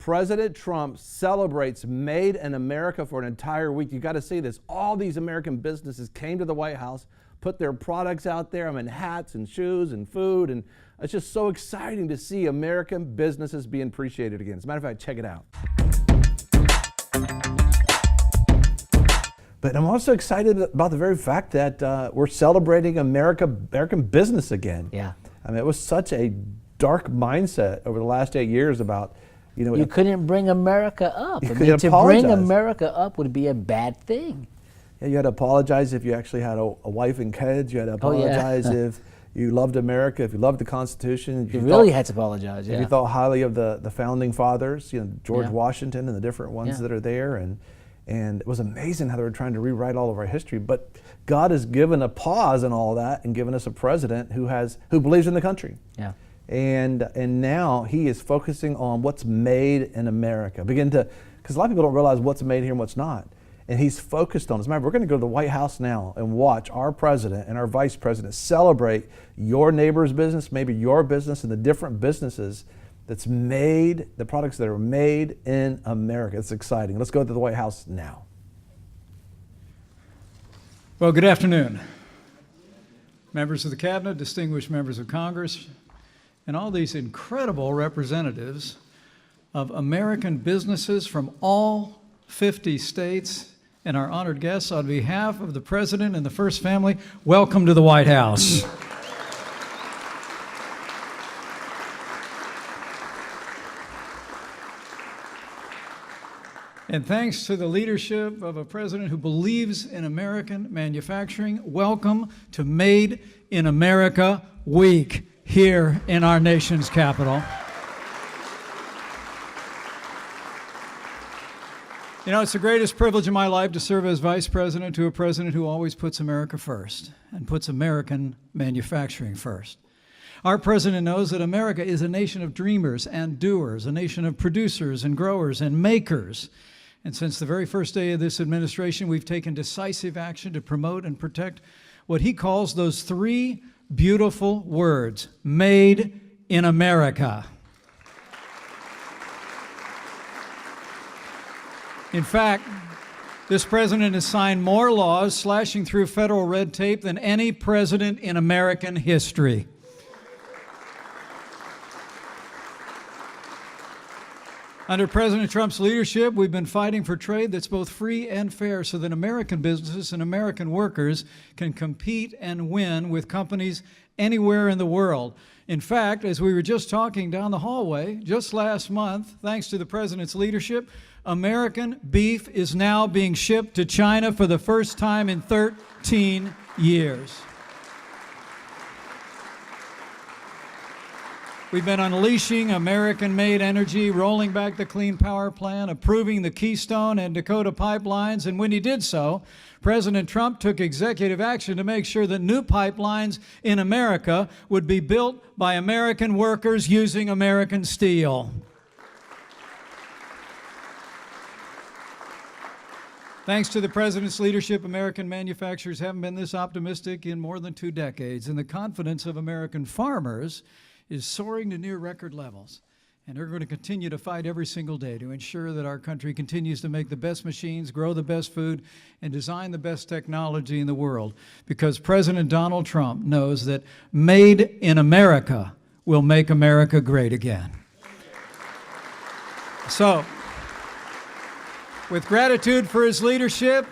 President Trump celebrates Made in America for an entire week. You got to see this. All these American businesses came to the White House, put their products out there, hats and shoes and food, and it's just so exciting to see American businesses being appreciated again. As a matter of fact, check it out. But I'm also excited about the very fact that we're celebrating American business again. Yeah. I mean, it was such a dark mindset over the last 8 years about, you couldn't bring America up. You I could mean, to apologize. bring America up would be a bad thing. Yeah, you had to apologize if you actually had a wife and kids. You had to apologize if you loved America, if you loved the Constitution. You really had to apologize, If you thought highly of the founding fathers, George Washington and the different ones that are there. And it was amazing how they were trying to rewrite all of our history. But God has given a pause in all that and given us a president who believes in the country. Yeah. And now he is focusing on what's made in America. Because a lot of people don't realize what's made here and what's not. And he's focused on this. Remember, we're going to go to the White House now and watch our president and our vice president celebrate your neighbor's business, maybe your business, and the different businesses that's made, the products that are made in America. It's exciting. Let's go to the White House now. Well, good afternoon. Members of the Cabinet, distinguished members of Congress, and all these incredible representatives of American businesses from all 50 states, and our honored guests, on behalf of the President and the First Family, welcome to the White House. And thanks to the leadership of a president who believes in American manufacturing, welcome to Made in America Week here in our nation's capital. It's the greatest privilege of my life to serve as vice president to a president who always puts America first and puts American manufacturing first. Our president knows that America is a nation of dreamers and doers, a nation of producers and growers and makers. And since the very first day of this administration, we've taken decisive action to promote and protect what he calls those three beautiful words: Made in America. In fact, this president has signed more laws slashing through federal red tape than any president in American history. Under President Trump's leadership, we've been fighting for trade that's both free and fair so that American businesses and American workers can compete and win with companies anywhere in the world. In fact, as we were just talking down the hallway, just last month, thanks to the president's leadership, American beef is now being shipped to China for the first time in 13 years. We've been unleashing American-made energy, rolling back the Clean Power Plan, approving the Keystone and Dakota pipelines, and when he did so, President Trump took executive action to make sure that new pipelines in America would be built by American workers using American steel. Thanks to the president's leadership, American manufacturers haven't been this optimistic in more than 2 decades, and the confidence of American farmers is soaring to near record levels. And they're going to continue to fight every single day to ensure that our country continues to make the best machines, grow the best food, and design the best technology in the world. Because President Donald Trump knows that Made in America will make America great again. So, with gratitude for his leadership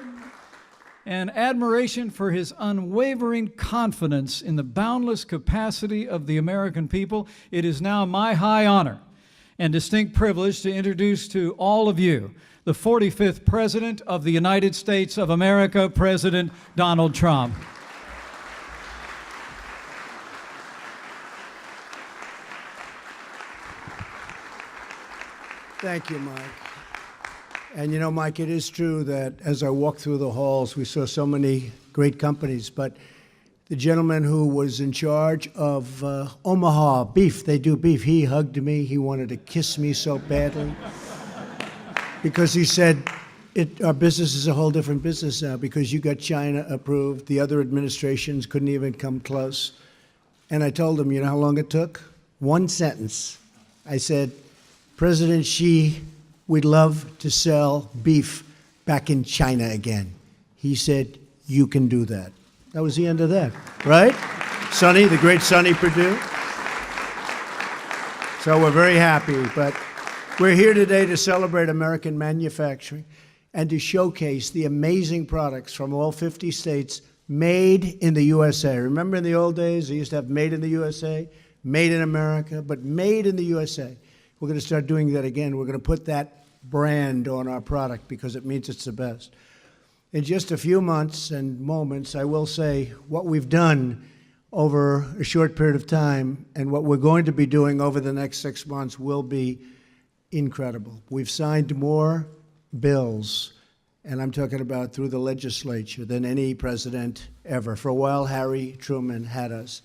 and admiration for his unwavering confidence in the boundless capacity of the American people, it is now my high honor and distinct privilege to introduce to all of you the 45th President of the United States of America, President Donald Trump. Thank you, Mike. And you know, Mike, it is true that as I walked through the halls, we saw so many great companies, but the gentleman who was in charge of Omaha beef, they do beef, he hugged me. He wanted to kiss me so badly because he said, our business is a whole different business now because you got China approved. The other administrations couldn't even come close. And I told him, you know how long it took? One sentence. I said, President Xi, we'd love to sell beef back in China again. He said, you can do that. That was the end of that, right? Sonny, the great Sonny Perdue. So we're very happy, but we're here today to celebrate American manufacturing and to showcase the amazing products from all 50 states made in the USA. Remember in the old days, they used to have made in the USA, made in America, but made in the USA. We're going to start doing that again. We're going to put that brand on our product because it means it's the best. In just a few months and moments, I will say what we've done over a short period of time and what we're going to be doing over the next 6 months will be incredible. We've signed more bills, and I'm talking about through the legislature, than any president ever. For a while, Harry Truman had us.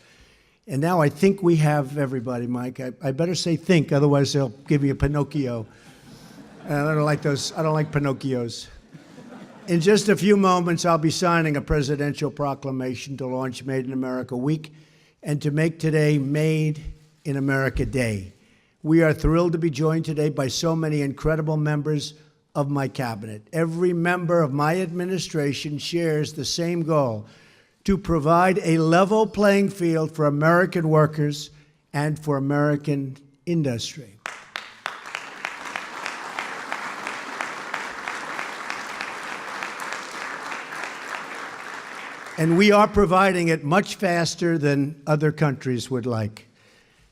And now I think we have everybody, Mike. I better say think, otherwise they'll give me a Pinocchio. And I don't like those. I don't like Pinocchios. In just a few moments, I'll be signing a presidential proclamation to launch Made in America Week and to make today Made in America Day. We are thrilled to be joined today by so many incredible members of my cabinet. Every member of my administration shares the same goal: to provide a level playing field for American workers and for American industry. And we are providing it much faster than other countries would like.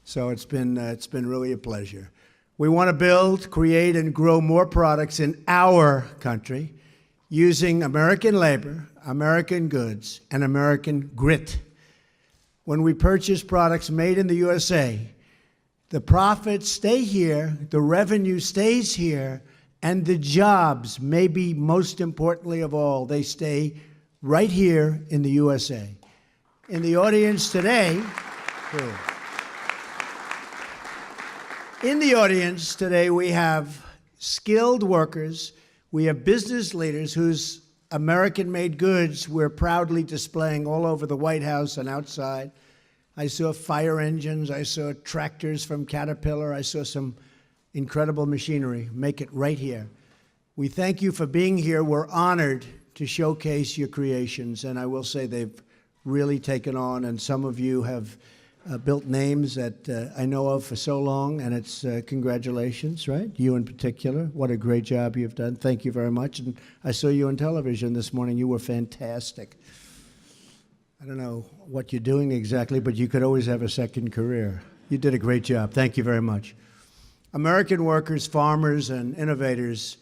So it's been really a pleasure. We want to build, create, and grow more products in our country using American labor, American goods, and American grit. When we purchase products made in the USA, the profits stay here, the revenue stays here, and the jobs, maybe most importantly of all, they stay right here in the USA. In the audience today, we have skilled workers, we have business leaders whose American-made goods we're proudly displaying all over the White House and outside. I saw fire engines, I saw tractors from Caterpillar, I saw some incredible machinery. Make it right here. We thank you for being here. We're honored to showcase your creations, and I will say they've really taken on, and some of you have built names that I know of for so long, and it's congratulations, right? You in particular. What a great job you've done. Thank you very much. And I saw you on television this morning. You were fantastic. I don't know what you're doing exactly, but you could always have a second career. You did a great job. Thank you very much. American workers, farmers, and innovators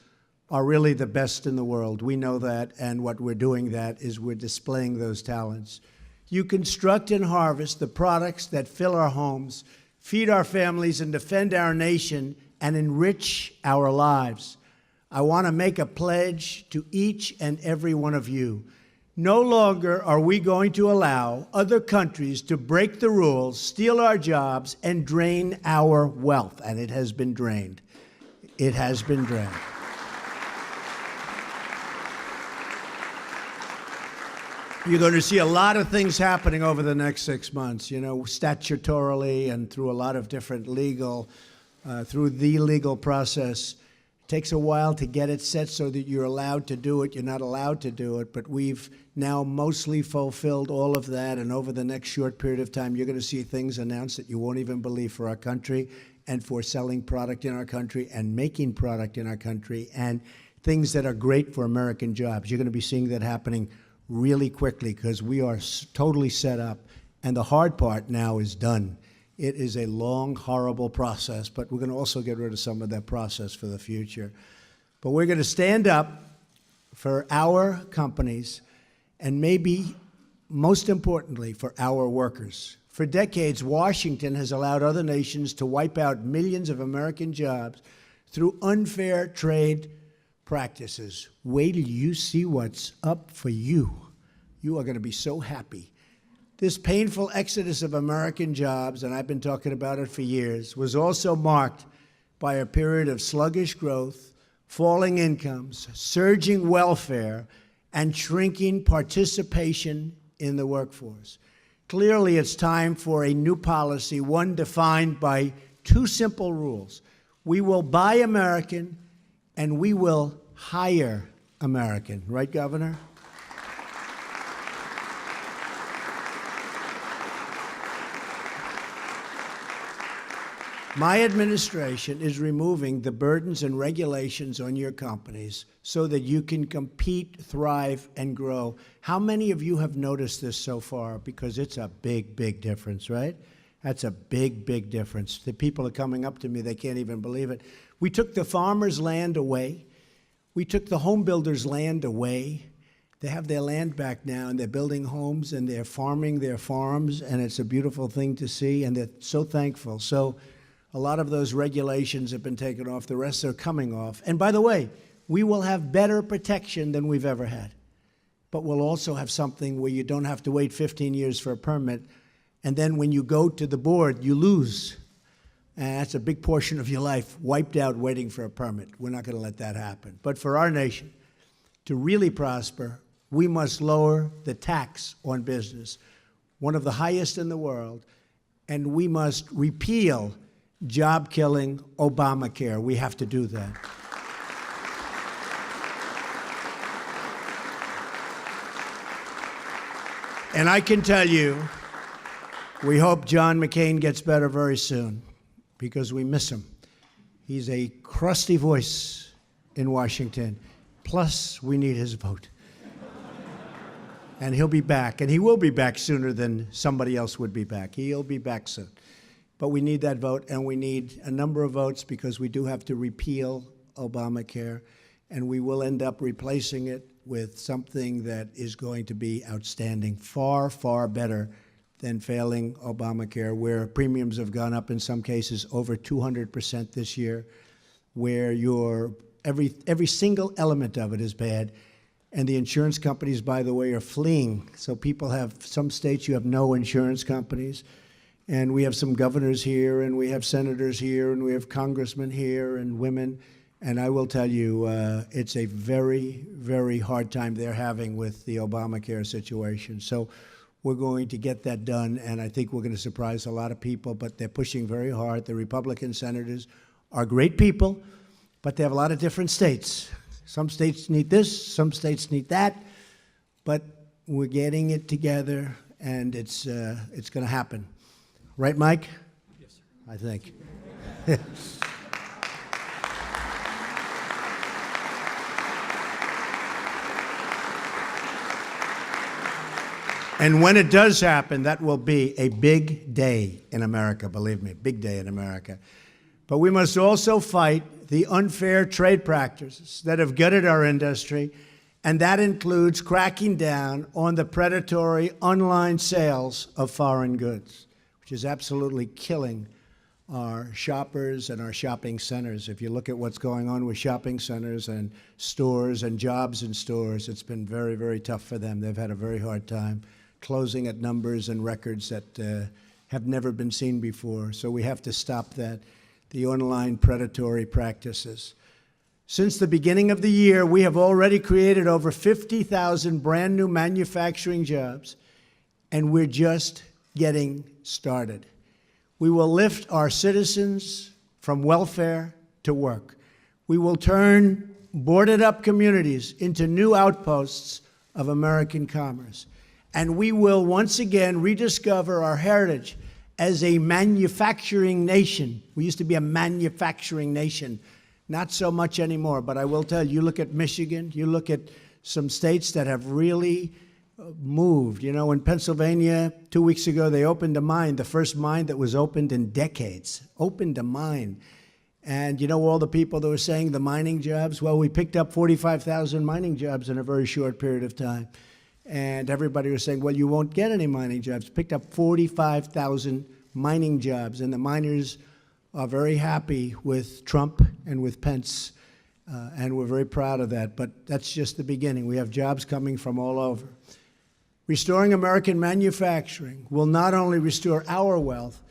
are really the best in the world. We know that, and what we're doing that is we're displaying those talents. You construct and harvest the products that fill our homes, feed our families, and defend our nation, and enrich our lives. I want to make a pledge to each and every one of you. No longer are we going to allow other countries to break the rules, steal our jobs, and drain our wealth. And it has been drained. It has been drained. You're going to see a lot of things happening over the next 6 months, you know, statutorily and through a lot of different legal, through the legal process. It takes a while to get it set so that you're allowed to do it. You're not allowed to do it, but we've now mostly fulfilled all of that, and over the next short period of time, you're going to see things announced that you won't even believe for our country and for selling product in our country and making product in our country and things that are great for American jobs. You're going to be seeing that happening really quickly because we are totally set up, and the hard part now is done. It is a long, horrible process, but we're going to also get rid of some of that process for the future. But we're going to stand up for our companies and maybe most importantly for our workers. For decades, Washington has allowed other nations to wipe out millions of American jobs through unfair trade practices. Wait till you see what's up for you. You are going to be so happy. This painful exodus of American jobs, and I've been talking about it for years, was also marked by a period of sluggish growth, falling incomes, surging welfare, and shrinking participation in the workforce. Clearly, it's time for a new policy, one defined by two simple rules. We will buy American, and we will hire American. Right, Governor? My administration is removing the burdens and regulations on your companies so that you can compete, thrive, and grow. How many of you have noticed this so far? Because it's a big, big difference, right? That's a big, big difference. The people are coming up to me, they can't even believe it. We took the farmers' land away. We took the home builders' land away. They have their land back now, and they're building homes, and they're farming their farms, and it's a beautiful thing to see, and they're so thankful. So a lot of those regulations have been taken off. The rest are coming off. And by the way, we will have better protection than we've ever had. But we'll also have something where you don't have to wait 15 years for a permit. And then when you go to the board, you lose. And that's a big portion of your life wiped out waiting for a permit. We're not going to let that happen. But for our nation to really prosper, we must lower the tax on business, one of the highest in the world. And we must repeal job-killing Obamacare. We have to do that. And I can tell you, we hope John McCain gets better very soon, because we miss him. He's a crusty voice in Washington. Plus, we need his vote. And he'll be back, and he will be back sooner than somebody else would be back. He'll be back soon. But we need that vote, and we need a number of votes because we do have to repeal Obamacare, and we will end up replacing it with something that is going to be outstanding, far, far better than failing Obamacare, where premiums have gone up in some cases over 200% this year, where every single element of it is bad. And the insurance companies, by the way, are fleeing. So people have, some states you have no insurance companies. And we have some governors here, and we have senators here, and we have congressmen here, and women. And I will tell you, it's a very, very hard time they're having with the Obamacare situation. So we're going to get that done, and I think we're going to surprise a lot of people, but they're pushing very hard. The Republican senators are great people, but they have a lot of different states. Some states need this, some states need that, but we're getting it together, and it's going to happen. Right, Mike? Yes, sir. I think. And when it does happen, that will be a big day in America, believe me, big day in America. But we must also fight the unfair trade practices that have gutted our industry, and that includes cracking down on the predatory online sales of foreign goods, which is absolutely killing our shoppers and our shopping centers. If you look at what's going on with shopping centers and stores and jobs in stores, it's been very, very tough for them. They've had a very hard time closing at numbers and records that have never been seen before. So we have to stop that, the online predatory practices. Since the beginning of the year, we have already created over 50,000 brand new manufacturing jobs, and we're just getting started. We will lift our citizens from welfare to work. We will turn boarded up communities into new outposts of American commerce. And we will once again rediscover our heritage as a manufacturing nation. We used to be a manufacturing nation. Not so much anymore, but I will tell you, you look at Michigan, you look at some states that have really moved. You know, in Pennsylvania, 2 weeks ago, they opened a mine, the first mine that was opened in decades. Opened a mine. And you know all the people that were saying the mining jobs? Well, we picked up 45,000 mining jobs in a very short period of time. And everybody was saying, well, you won't get any mining jobs. Picked up 45,000 mining jobs. And the miners are very happy with Trump and with Pence. And we're very proud of that. But that's just the beginning. We have jobs coming from all over. Restoring American manufacturing will not only restore our wealth,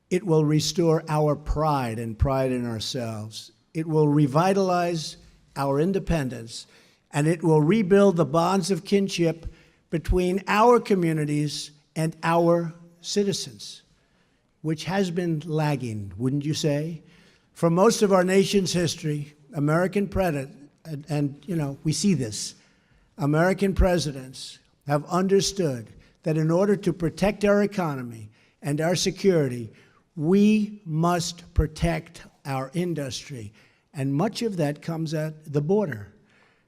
it will restore our pride and pride in ourselves. It will revitalize our independence, and it will rebuild the bonds of kinship between our communities and our citizens, which has been lagging, wouldn't you say? For most of our nation's history, American presidents, and you know, we see this, American presidents have understood that in order to protect our economy and our security, we must protect our industry. And much of that comes at the border.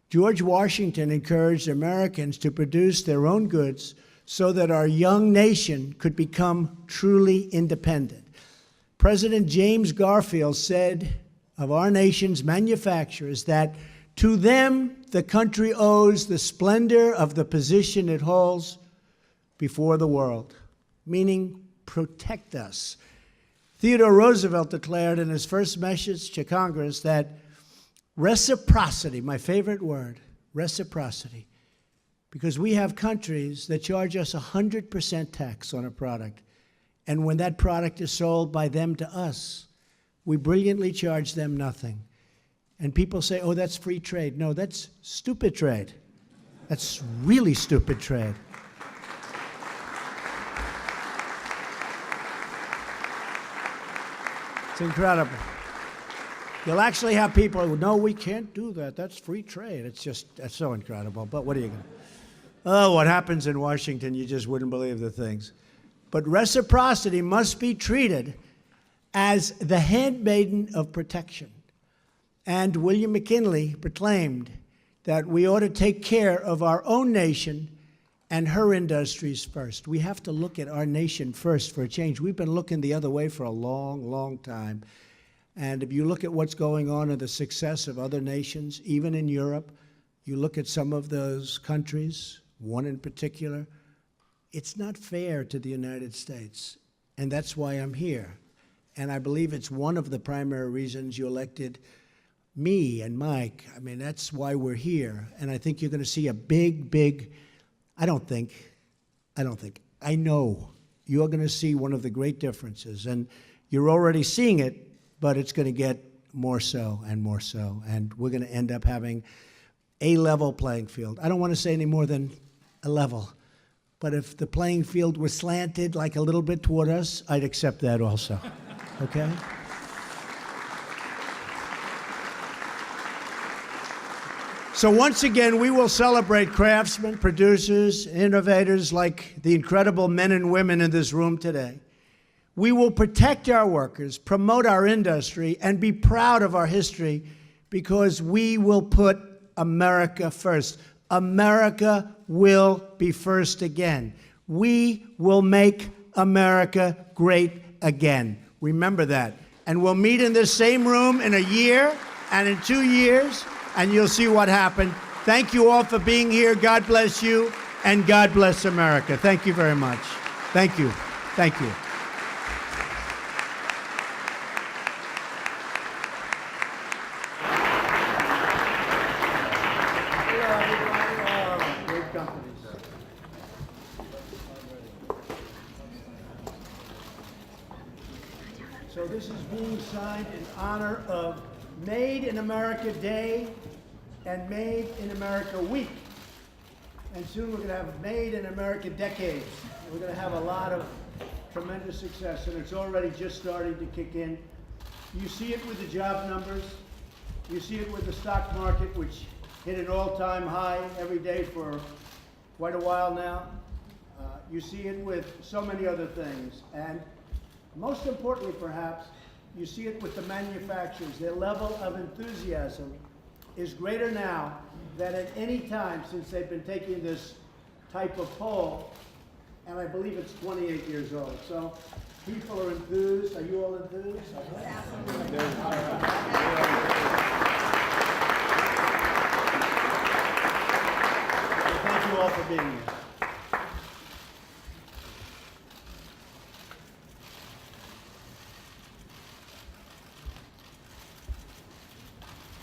George Washington encouraged Americans to produce their own goods so that our young nation could become truly independent. President James Garfield said of our nation's manufacturers that to them the country owes the splendor of the position it holds before the world, meaning protect us. Theodore Roosevelt declared in his first message to Congress that reciprocity, my favorite word, reciprocity, because we have countries that charge us 100% tax on a product, and when that product is sold by them to us, we brilliantly charge them nothing. And people say, oh, that's free trade. No, that's stupid trade. That's really stupid trade. It's incredible. You'll actually have people who, no, we can't do that. That's free trade. It's just, that's so incredible. But what are you going to do? Oh, what happens in Washington, you just wouldn't believe the things. But reciprocity must be treated as the handmaiden of protection. And William McKinley proclaimed that we ought to take care of our own nation and her industries first. We have to look at our nation first for a change. We've been looking the other way for a long, long time. And if you look at what's going on in the success of other nations, even in Europe, you look at some of those countries, one in particular, it's not fair to the United States. And that's why I'm here. And I believe it's one of the primary reasons you elected me and Mike. I mean, that's why we're here. And I think you're going to see a big, I know you're going to see one of the great differences. And you're already seeing it, but it's going to get more so and more so. And we're going to end up having a level playing field. I don't want to say any more than a level. But if the playing field was slanted like a little bit toward us, I'd accept that also. Okay? So once again, we will celebrate craftsmen, producers, innovators like the incredible men and women in this room today. We will protect our workers, promote our industry, and be proud of our history because we will put America first. America will be first again. We will make America great again. Remember that. And we'll meet in this same room in a year and in 2 years, and you'll see what happened. Thank you all for being here. God bless you, and God bless America. Thank you very much. Thank you. Thank you. So this is being signed in honor of Made in America Day and Made in America Week. And soon we're going to have Made in America Decades. We're going to have a lot of tremendous success, and it's already just starting to kick in. You see it with the job numbers. You see it with the stock market, which hit an all-time high every day for quite a while now. You see it with so many other things. And most importantly, perhaps, you see it with the manufacturers. Their level of enthusiasm is greater now than at any time since they've been taking this type of poll, and I believe it's 28 years old. So people are enthused. Are you all enthused? Thank you all for being here.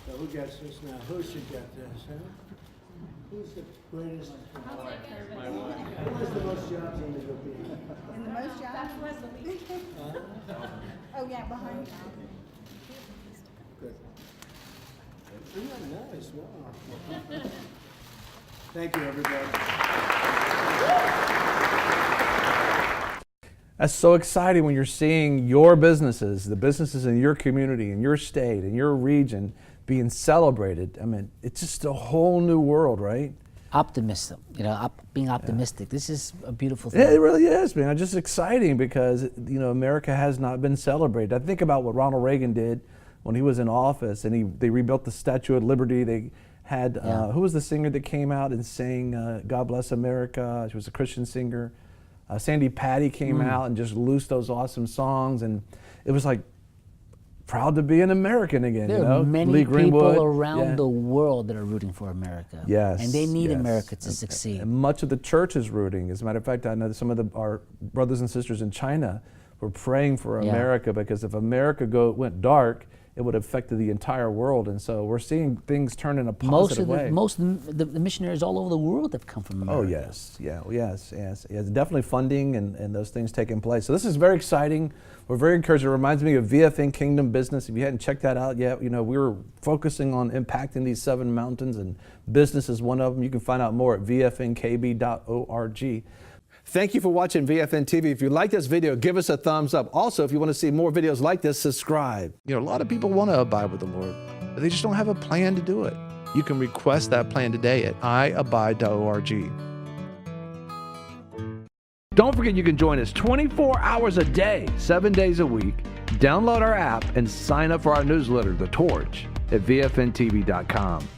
So who gets this now? Who should get this, huh? Who's the greatest? Who has the most jobs in the European? And the most jobs? That's Leslie. Oh, yeah, behind you. Good. Oh, nice. Wow. Thank you, everybody. That's so exciting when you're seeing your businesses, the businesses in your community, in your state, in your region being celebrated. I mean, it's just a whole new world, right? Optimism, being optimistic. This is a beautiful thing. Yeah, it really is, man. It's just exciting because, America has not been celebrated. I think about what Ronald Reagan did when he was in office, and they rebuilt the Statue of Liberty. They had, who was the singer that came out and sang God Bless America? She was a Christian singer. Sandy Patty came out and just loosed those awesome songs, and it was like proud to be an American again. There are many Lee Greenwood, people around the world that are rooting for America. Yes, and they need yes. America to succeed. And much of the church is rooting. As a matter of fact, I know that some of our brothers and sisters in China were praying for America, because if America went dark, it would have affected the entire world. And so we're seeing things turn in a positive way. Most of the missionaries all over the world have come from America. Oh, yes. Yeah, yes. Definitely funding and those things taking place. So this is very exciting. We're very encouraged. It reminds me of VFN Kingdom Business. If you hadn't checked that out yet, we were focusing on impacting these 7 mountains, and business is one of them. You can find out more at vfnkb.org. Thank you for watching VFN TV. If you like this video, give us a thumbs up. Also, if you want to see more videos like this, subscribe. A lot of people want to abide with the Lord, but they just don't have a plan to do it. You can request that plan today at iabide.org. Don't forget you can join us 24 hours a day, 7 days a week. Download our app and sign up for our newsletter, The Torch, at vfntv.com.